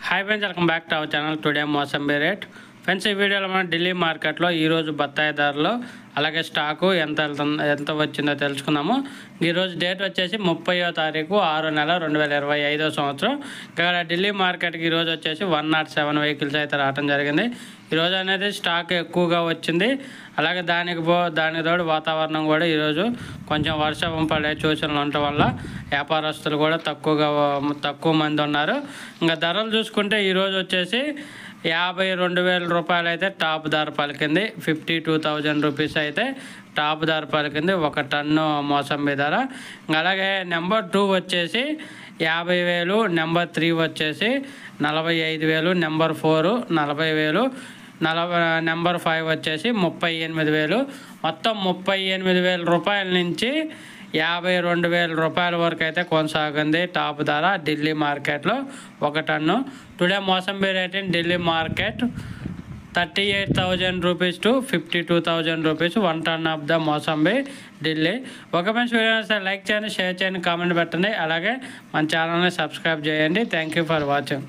High friends welcome back to our channel today mosambi rate friends video में Delhi market లో ఈ రోజు బత్తాయి ధరలు అలాగే స్టాక్ ఎంత వచ్చిందో తెలుసుకుందాము। ఈ రోజు డేట్ వచ్చేసి 30వ తారీఖు 6వ నెల 2025వ సంవత్సరం। ఇక్కడ ఢిల్లీ మార్కెట్ కి ఈ రోజు వచ్చేసి 107 వెహికల్స్ అయితే రావడం జరిగింది। ఈ రోజు అనేది స్టాక్ ఎక్కువగా వచ్చింది। అలాగే దానికి తోడు వాతావరణం కూడా ఈ రోజు కొంచెం వర్షం పడే సూచనలు ఉండటం వల్ల వ్యాపారస్తులు కూడా తక్కువ మంది ఉన్నారు। ఇంకా ధరలు చూసుకుంటే ఈ రోజు వచ్చేసి 52,000 రూపాయలు అయితే టాప్ ధర పలికింది। 52,000 రూపీస్ అయితే టాప్ ధర పలికింది ఒక టన్ను మోసంబి ధర। అలాగే నెంబర్ 2 వచ్చేసి 50,000, నెంబర్ 3 వచ్చేసి 45,000, నెంబర్ 4 40,000, నెంబర్ 5 వచ్చేసి 38,000। మొత్తం 38,000 రూపాయల నుంచి 52,000 రూపాయల వరకు అయితే కొనసాగింది టాప్ ధర ఢిల్లీ మార్కెట్లో ఒక ton. Today mosambi rate in Delhi market 38,000 rupees to 52,000 rupees 1 ton of the mosambi Delhi. ఒక మంచి వీడియో లైక్ చేయండి, షేర్ చేయండి, కామెంట్ పెట్టండి, అలాగే మన ఛానల్ని సబ్స్క్రైబ్ చేయండి। Thank you for watching.